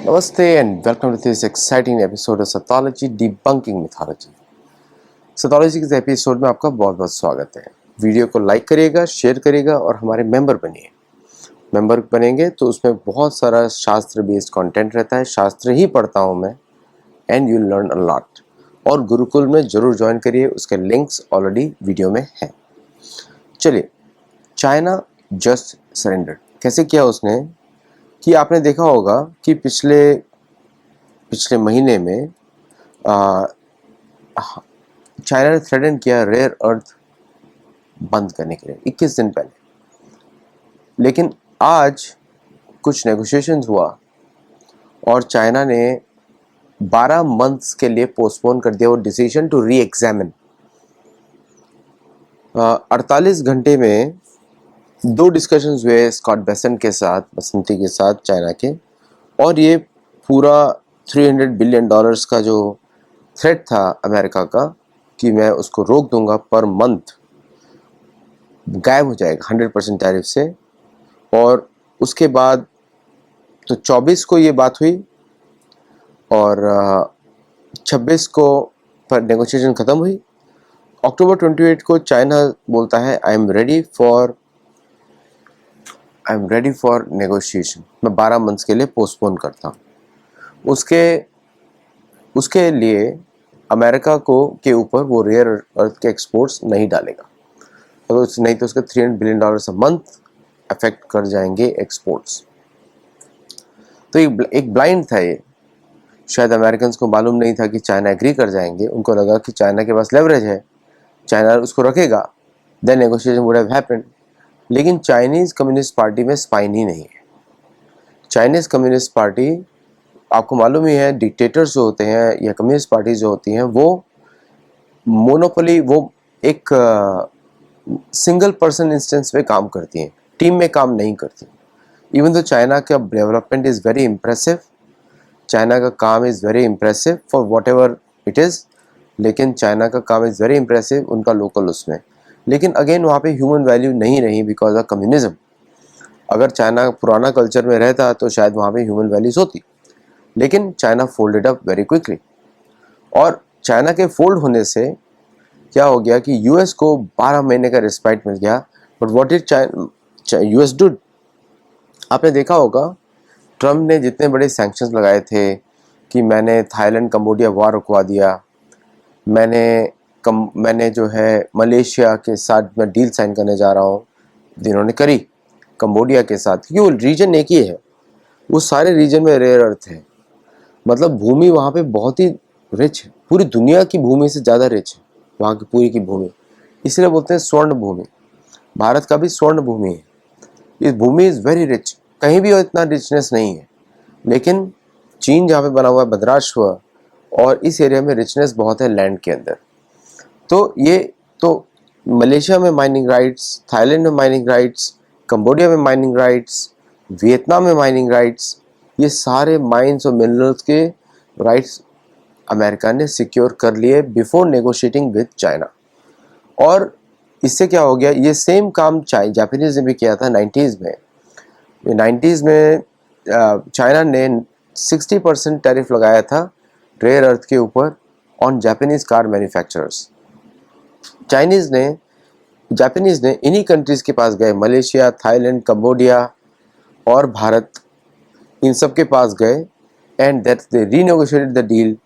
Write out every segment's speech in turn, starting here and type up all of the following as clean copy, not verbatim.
Namaste and welcome to this exciting episode of Sathology Debunking Mythology. Sathology के इस episode में आपका बहुत बहुत स्वागत है। वीडियो को लाइक करिएगा, शेयर करिएगा और हमारे मेंबर बनिए। मेंबर बनेंगे तो उसमें बहुत सारा शास्त्र बेस्ड कंटेंट रहता है। शास्त्र ही पढ़ता हूँ मैं and you learn a lot. और गुरुकुल में जरूर ज्वाइन करिए, उसके लिंक्स ऑलरेडी वीडियो में हैं। चलिए, चाइना जस्ट सरेंडर्ड कैसे किया उसने कि आपने देखा होगा कि पिछले महीने में चाइना ने थ्रेटन किया रेयर अर्थ बंद करने के लिए 21 दिन पहले। लेकिन आज कुछ नेगोशिएशंस हुआ और चाइना ने 12 मंथ्स के लिए पोस्टपोन कर दिया वो डिसीजन टू री एग्जामिन। 48 घंटे में 2 डिस्कशंस हुए स्कॉट बेसेंट के साथ, बसंती के साथ चाइना के, और ये पूरा $300 बिलियन का जो थ्रेट था अमेरिका का कि मैं उसको रोक दूंगा पर मंथ, गायब हो जाएगा 100% टैरिफ से। और उसके बाद तो 24 को ये बात हुई और 26 को पर नेगोशिएशन ख़त्म हुई। अक्टूबर 28 को चाइना बोलता है I am ready for negotiation, मैं 12 मंथ्स के लिए पोस्टपोन करता हूँ। उसके लिए अमेरिका के ऊपर वो रेयर अर्थ के एक्सपोर्ट्स नहीं डालेगा, तो नहीं तो उसके $300 बिलियन अ मंथ अफेक्ट कर जाएंगे एक्सपोर्ट्स। तो एक ब्लाइंड था ये। शायद अमेरिकन को मालूम नहीं था कि चाइना एग्री कर जाएंगे। उनको लगा कि चाइना के पास लेवरेज है, चाइना उसको रखेगा, then negotiation would have happened. लेकिन चाइनीज़ कम्युनिस्ट पार्टी में स्पाइन ही नहीं है। चाइनीज़ कम्युनिस्ट पार्टी, आपको मालूम ही है, डिक्टेटर्स जो होते हैं या कम्युनिस्ट पार्टी जो होती हैं वो मोनोपोली, वो एक सिंगल पर्सन इंस्टेंस पे काम करती हैं, टीम में काम नहीं करती। इवन तो चाइना का development is very impressive, China का काम is very impressive for what ever it is, लेकिन चाइना का काम इज़ वेरी इम्प्रेसिव उनका लोकल उसमें। लेकिन अगेन वहाँ पे ह्यूमन वैल्यू नहीं रही बिकॉज ऑफ कम्युनिज्म। अगर चाइना पुराना कल्चर में रहता तो शायद वहाँ पे ह्यूमन वैल्यूज होती, लेकिन China folded up very quickly. और चाइना के फोल्ड होने से क्या हो गया कि यूएस को 12 महीने का रिस्पाइट मिल गया। But what did US do? आपने देखा होगा ट्रम्प ने जितने बड़े सैंक्शंस लगाए थे कि मैंने थाईलैंड कंबोडिया वॉर रुकवा दिया, मैंने जो है मलेशिया के साथ मैं डील साइन करने जा रहा हूँ, जिन्होंने करी कंबोडिया के साथ, क्योंकि वो रीजन एक ही है, वो सारे रीजन में रेयर अर्थ है। मतलब भूमि वहाँ पे बहुत ही रिच है, पूरी दुनिया की भूमि से ज़्यादा रिच है वहाँ की पूरी की भूमि। इसलिए बोलते हैं स्वर्ण भूमि। भारत का भी स्वर्ण भूमि है। इस भूमि इज़ वेरी रिच, कहीं भी इतना रिचनेस नहीं है। लेकिन चीन जहाँ पे बना हुआ है, भद्राश्व, और इस एरिया में रिचनेस बहुत है लैंड के अंदर। तो ये तो मलेशिया में माइनिंग राइट्स, थाईलैंड में माइनिंग राइट्स, कंबोडिया में माइनिंग राइट्स, वियतनाम में माइनिंग राइट्स, ये सारे माइंस और मिनरल्स के राइट्स अमेरिका ने सिक्योर कर लिए बिफोर नेगोशिएटिंग विद चाइना। और इससे क्या हो गया, ये सेम काम जापानीज ने भी किया था 90s में। 90s में चाइना ने 60% टैरिफ लगाया था रेयर अर्थ के ऊपर on Japanese car manufacturers. Japanese ने इन्हीं कंट्रीज के पास गए, मलेशिया, थाईलैंड, कंबोडिया और भारत, इन सब के पास गए and that they renegotiated the deal.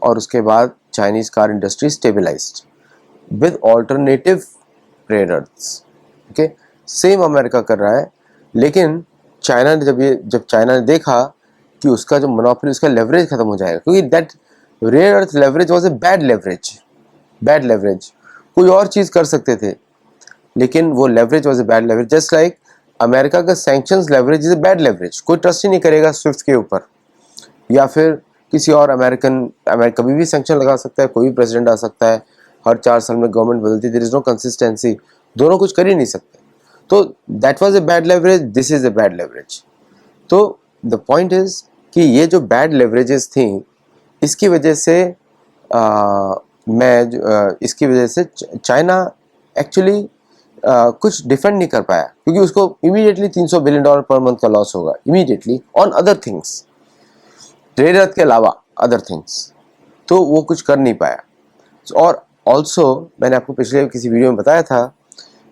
और उसके बाद Chinese car industry stabilised with alternative rare earths. Okay, same America कर रहा है। लेकिन चाइना ने जब चाइना ने देखा कि उसका जो मोनोपोली, उसका लेवरेज खत्म हो जाएगा, क्योंकि that rare earth leverage was a bad leverage. कोई और चीज़ कर सकते थे, लेकिन वो leverage was a bad leverage. Just like America का sanctions leverage is a bad leverage. कोई ट्रस्ट ही नहीं करेगा स्विफ्ट के ऊपर, या फिर किसी और अमेरिका कभी भी सैंक्शन लगा सकता है, कोई भी प्रेसिडेंट आ सकता है, हर 4 साल में गवर्नमेंट बदलती, देयर इज नो कंसिस्टेंसी, दोनों कुछ कर ही नहीं सकते। तो that was a bad leverage, this is a bad leverage. तो द पॉइंट इज कि ये जो बैड लेवरेजेस थी, इसकी वजह से इसकी वजह से चाइना एक्चुअली कुछ डिफेंड नहीं कर पाया, क्योंकि उसको इमीडिएटली $300 बिलियन पर मंथ का लॉस होगा immediately on other things. Rare earth के अलावा अदर थिंग्स, तो वो कुछ कर नहीं पाया। और ऑल्सो मैंने आपको पिछले किसी वीडियो में बताया था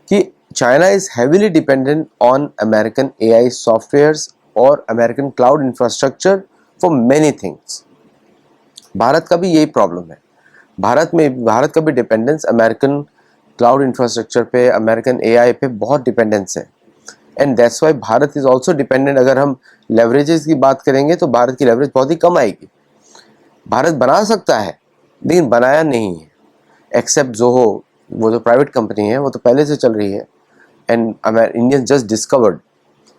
कि China is heavily dependent on American AI softwares और American cloud infrastructure for many things. Bharat का भी यही प्रॉब्लम है। भारत का भी डिपेंडेंस अमेरिकन क्लाउड इंफ्रास्ट्रक्चर पे, अमेरिकन एआई पे बहुत डिपेंडेंस है। And that's why Bharat is also dependent. अगर हम लेवरेजेस की बात करेंगे तो भारत की लेवरेज बहुत ही कम आएगी। भारत बना सकता है लेकिन बनाया नहीं है, एक्सेप्ट जोहो, वो जो प्राइवेट कंपनी है वो तो पहले से चल रही है। एंड इंडियन जस्ट डिस्कवर्ड,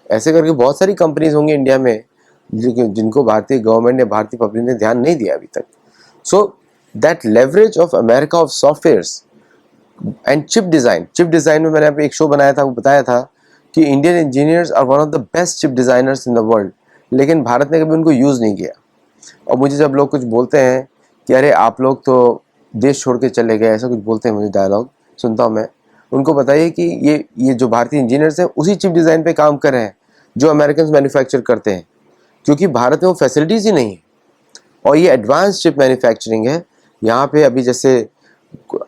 ऐसे करके बहुत सारी कंपनीज होंगी इंडिया में जिनको भारतीय गवर्नमेंट ने, भारतीय पब्लिक ने ध्यान नहीं दिया अभी तक। So that leverage of America of softwares and chip design में मैंने अभी एक शो बनाया था, वो बताया था कि Indian engineers are one of the best chip designers in the world, लेकिन भारत ने कभी उनको यूज़ नहीं किया। और मुझे जब लोग कुछ बोलते हैं कि अरे आप लोग तो देश छोड़ के चले गए, ऐसा कुछ बोलते हैं, मुझे डायलॉग सुनता हूँ मैं, उनको बताइए कि ये जो भारतीय इंजीनियर्स हैं उसी चिप डिज़ाइन पे काम कर रहे हैं जो अमेरिकन मैन्युफैक्चर करते हैं, क्योंकि भारत में वो फैसिलिटीज़ ही नहीं है। और ये एडवांस चिप मैन्युफैक्चरिंग है यहाँ पे। अभी जैसे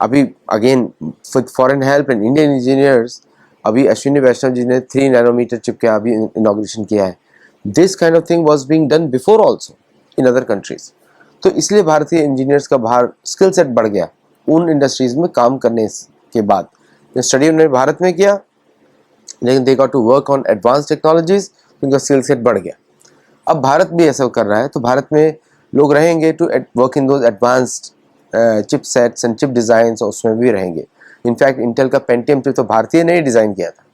अभी again with foreign help and Indian engineers, अभी अश्विनी वैष्णव जी ने 3 नैनोमीटर चिप का अभी इनॉग्रेशन किया है। This kind of thing was being done before also in other countries. तो इसलिए भारतीय इंजीनियर्स का बाहर स्किल सेट बढ़ गया उन इंडस्ट्रीज में काम करने के बाद। स्टडी उन्होंने भारत में किया लेकिन they got to work on advance technologies, उनका स्किल सेट बढ़ गया। अब भारत भी ऐसा कर रहा है, तो भारत में लोग रहेंगे to work in those advanced chip sets and chip designs, और उसमें भी रहेंगे। इनफैक्ट इंटेल का पेंटियम चिप तो भारतीय ने ही डिज़ाइन किया था,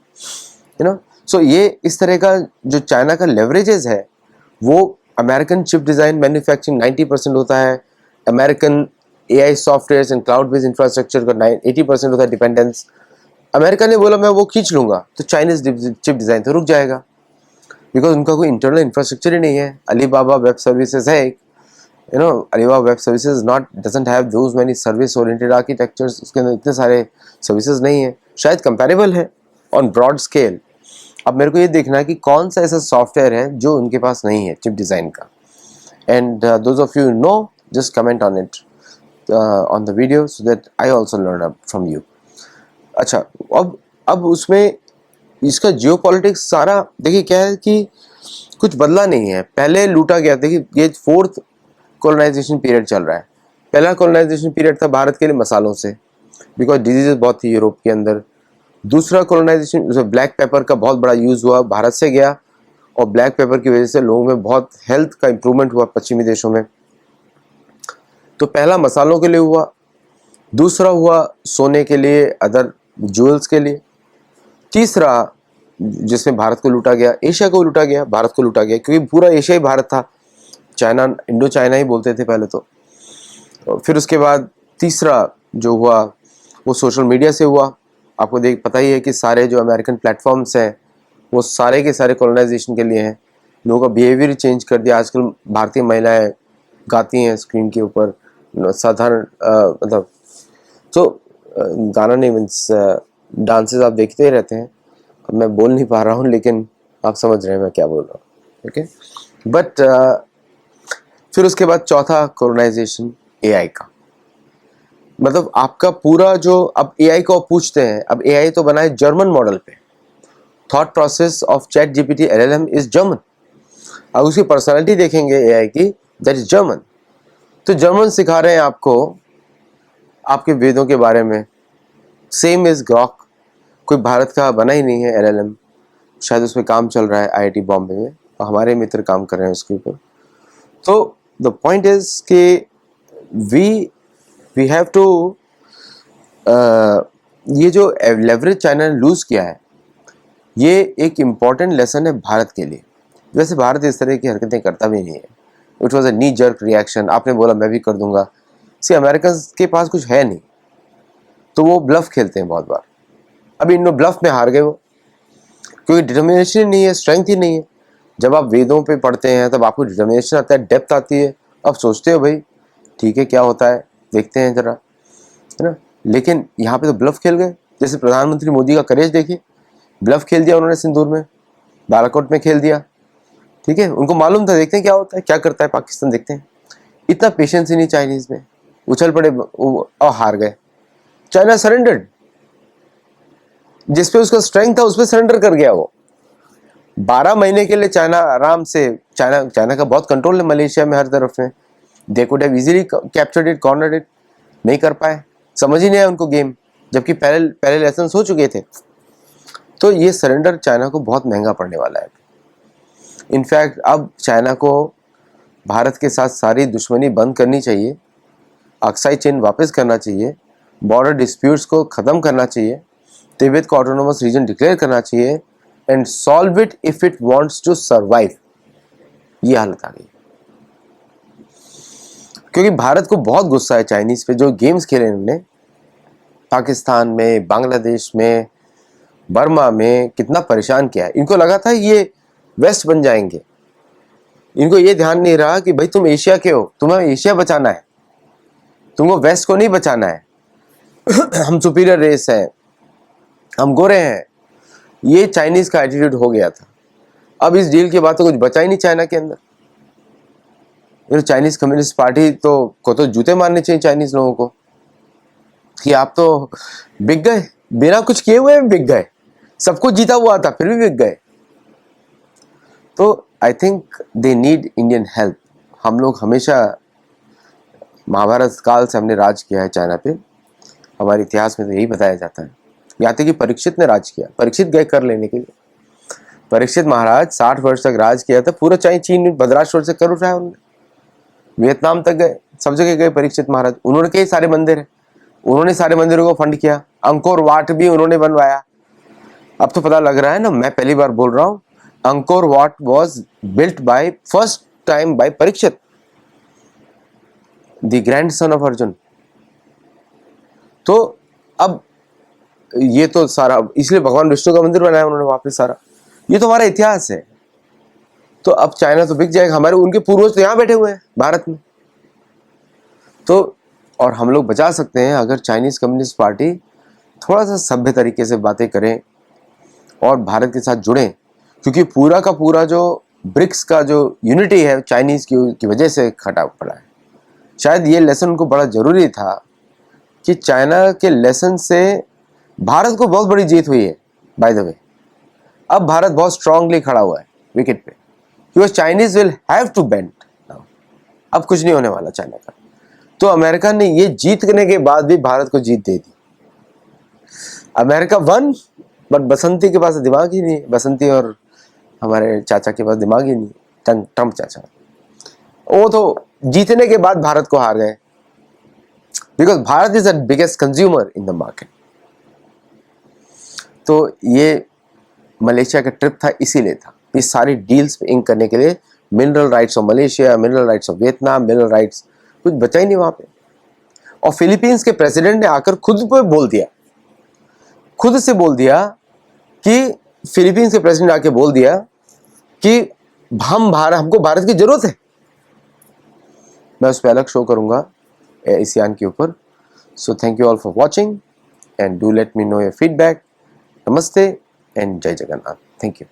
यू नो। सो ये इस तरह का जो चाइना का लेवरेजेस है वो अमेरिकन चिप डिज़ाइन मैन्युफैक्चरिंग 90% होता है, American AI software and cloud based infrastructure का 80% होता है डिपेंडेंस। अमेरिका ने बोला मैं वो खींच लूँगा तो चाइनीज चिप डिज़ाइन तो रुक जाएगा, बिकॉज उनका कोई इंटरनल इंफ्रास्ट्रक्चर ही नहीं है। अलीबाबा वेब सर्विसेज है एक, you know, Alibaba web services not doesn't have those many service oriented architectures, उसके अंदर इतने सारे सर्विसेज नहीं है। शायद कंपैरेबल है ऑन ब्रॉड स्केल। अब मेरे को ये देखना है कि कौन सा ऐसा सॉफ्टवेयर है जो उनके पास नहीं है चिप डिज़ाइन का। And those of you know just comment on it on the video so that I also learn from you. अच्छा, अब उसमें इसका जियोपॉलिटिक्स सारा देखिए क्या है कि कुछ बदला नहीं है। पहले लूटा गया, देखिए ये 4th कॉलोनाइजेशन पीरियड चल रहा है। पहला कॉलोनाइजेशन पीरियड था भारत के लिए मसालों से, बिकॉज डिजीजेज बहुत थी यूरोप के अंदर। दूसरा कॉलोनाइजेशन ब्लैक पेपर का बहुत बड़ा यूज़ हुआ, भारत से गया, और ब्लैक पेपर की वजह से लोगों में बहुत हेल्थ का इम्प्रूवमेंट हुआ पश्चिमी देशों में। तो पहला मसालों के लिए हुआ, दूसरा हुआ सोने के लिए, अदर ज्वेल्स के लिए, तीसरा जिसमें भारत को लूटा गया, एशिया को लूटा गया, भारत को लूटा गया, क्योंकि पूरा एशिया ही भारत था। चाइना, इंडो चाइना ही बोलते थे पहले तो। फिर उसके बाद तीसरा जो हुआ वो सोशल मीडिया से हुआ। आपको पता ही है कि सारे जो अमेरिकन प्लेटफॉर्म्स हैं वो सारे के सारे कॉलोनाइजेशन के लिए हैं। लोगों का बिहेवियर चेंज कर दिया। आजकल भारतीय महिलाएं गाती हैं स्क्रीन के ऊपर, साधारण मतलब तो गाना नहीं, मीन्स डांसेस आप देखते ही रहते हैं। अब मैं बोल नहीं पा रहा हूँ लेकिन आप समझ रहे हैं मैं क्या बोल रहा हूँ, ओके। बट फिर उसके बाद चौथा कॉलोनाइजेशन एआई का, मतलब आपका पूरा जो, अब एआई को पूछते हैं, अब एआई तो बना है जर्मन मॉडल पे। Thought process of chat GPT LLM is German. अब उसकी पर्सनालिटी देखेंगे एआई की, दैट इज जर्मन। तो जर्मन सिखा रहे हैं आपको आपके वेदों के बारे में। सेम इज ग्रॉक, कोई भारत का बना ही नहीं है एलएलएम, शायद उस पर काम चल रहा है आईआईटी बॉम्बे में, और हमारे मित्र काम कर रहे हैं उसके ऊपर। तो द पॉइंट इज कि वी हैव टू, ये जो लेवरेज चाइना ने लूज किया है ये एक इम्पॉर्टेंट लेसन है भारत के लिए। वैसे भारत इस तरह की हरकतें करता भी नहीं है। It was a knee jerk reaction, आपने बोला मैं भी कर दूंगा। सी अमेरिकन के पास कुछ है नहीं, तो वो ब्लफ खेलते हैं बहुत बार। अभी इन ब्लफ में हार गए वो, क्योंकि डिटर्मिनेशन नहीं है, स्ट्रेंथ ही नहीं है। जब आप वेदों पे पढ़ते हैं तब आपको डिटर्मिनेशन आता है, डेप्थ आती है। अब सोचते हो भाई ठीक है क्या होता है देखते हैं जरा, है ना। लेकिन यहाँ पे तो ब्लफ खेल गए। जैसे प्रधानमंत्री मोदी का करेज देखिए, ब्लफ खेल दिया उन्होंने सिंदूर में, बालाकोट में खेल दिया, ठीक है, उनको मालूम था, देखते हैं क्या होता है, क्या करता है पाकिस्तान, देखते हैं। इतना पेशेंस ही नहीं चाइनीज में, उछल पड़े और हार गए। चाइना सरेंडर्ड, जिसपे उसका स्ट्रेंथ था उस पर सरेंडर कर गया वो। 12 महीने के लिए चाइना आराम से, चाइना का बहुत कंट्रोल है मलेशिया में हर तरफ में। They could have easily captured it, cornered it, नहीं कर पाए, समझ ही नहीं आया उनको गेम, जबकि पहले लेसन हो चुके थे। तो ये सरेंडर चाइना को बहुत महंगा पड़ने वाला है। इनफैक्ट अब चाइना को भारत के साथ सारी दुश्मनी बंद करनी चाहिए, अक्साई चेन वापस करना चाहिए, बॉर्डर डिस्प्यूट्स को ख़त्म करना चाहिए, तिब्बत को ऑटोनोमस रीजन डिक्लेयर करना चाहिए and solve it if it wants to survive. ये हालत आ गई, क्योंकि भारत को बहुत गुस्सा है चाइनीज पे, जो गेम्स खेले इन्होंने पाकिस्तान में, बांग्लादेश में, बर्मा में, कितना परेशान किया है। इनको लगा था ये वेस्ट बन जाएंगे, इनको ये ध्यान नहीं रहा कि भाई तुम एशिया के हो, तुम्हें एशिया बचाना है, तुमको वेस्ट को नहीं बचाना है। हम सुपीरियर रेस हैं, हम गोरे हैं, ये चाइनीज का एटीट्यूड हो गया था। अब इस डील के बाद तो कुछ बचा ही नहीं चाइना के अंदर। चाइनीज कम्युनिस्ट पार्टी को तो जूते मारने चाहिए चाइनीज लोगों को कि आप तो बिक गए, बिना कुछ किए हुए बिक गए, सब कुछ जीता हुआ था फिर भी बिक गए। तो I think they need Indian help. हम लोग हमेशा महाभारत काल से हमने राज किया है चाइना पे, हमारे इतिहास में तो यही बताया जाता है। यहाँ तक कि परीक्षित ने राज किया, परीक्षित गए कर लेने के लिए। परीक्षित महाराज 60 वर्ष तक राज किया था, पूरा चीन 15 वर्ष से कर उठाया उन्होंने, वियतनाम तक गए, सब जगह गए परीक्षित महाराज। उन्होंने कई सारे मंदिर है, उन्होंने सारे मंदिरों को फंड किया, अंकोर वाट भी उन्होंने बनवाया। अब तो पता लग रहा है ना, मैं पहली बार बोल रहा हूँ, Angkor Wat was built by first time by Parikshit, the grandson of Arjun. तो अब ये तो सारा, इसलिए भगवान विष्णु का मंदिर बनाया उन्होंने वापस सारा। ये तो हमारा इतिहास है। तो अब चाइना तो बिक जाएगा, हमारे उनके पूर्वज तो यहाँ बैठे हुए हैं भारत में। तो और हम लोग बचा सकते हैं अगर चाइनीज कम्युनिस्ट पार्टी थोड़ा सा सभ्य तरीके से बातें करें और भारत के साथ जुड़ें, क्योंकि पूरा का पूरा जो ब्रिक्स का जो यूनिटी है चाइनीज की वजह से खटा पड़ा है। शायद ये लेसन उनको बड़ा जरूरी था कि चाइना के लेसन से भारत को बहुत बड़ी जीत हुई है। बाय द वे, अब भारत बहुत स्ट्रांगली खड़ा हुआ है विकेट पे, because Chinese will have to bend now. अब कुछ नहीं होने वाला चाइना का। तो अमेरिका ने ये जीतने के बाद भी भारत को जीत दे दी। अमेरिका वन, बट बसंती के पास दिमाग ही नहीं, बसंती और हमारे चाचा के पास दिमाग ही नहीं, ट्रम्प चाचा, वो तो जीतने के बाद भारत को हार गए, because Bharat is the biggest consumer in the market. तो ये मलेशिया का ट्रिप था, इसीलिए था, ये सारी डील्स पे इंक करने के लिए। Mineral rights of Malaysia, mineral rights of Vietnam, mineral rights, कुछ बचा ही नहीं वहां पे। और फिलीपींस के प्रेसिडेंट ने आकर खुद पे बोल दिया, खुद से बोल दिया कि फिलीपींस के प्रेसिडेंट आके बोल दिया कि हमको भारत की जरूरत है। मैं उस पर अलग शो करूंगा एशियान के ऊपर। So thank you all for watching and do let me know your feedback. नमस्ते एंड जय जगन्नाथ। Thank you.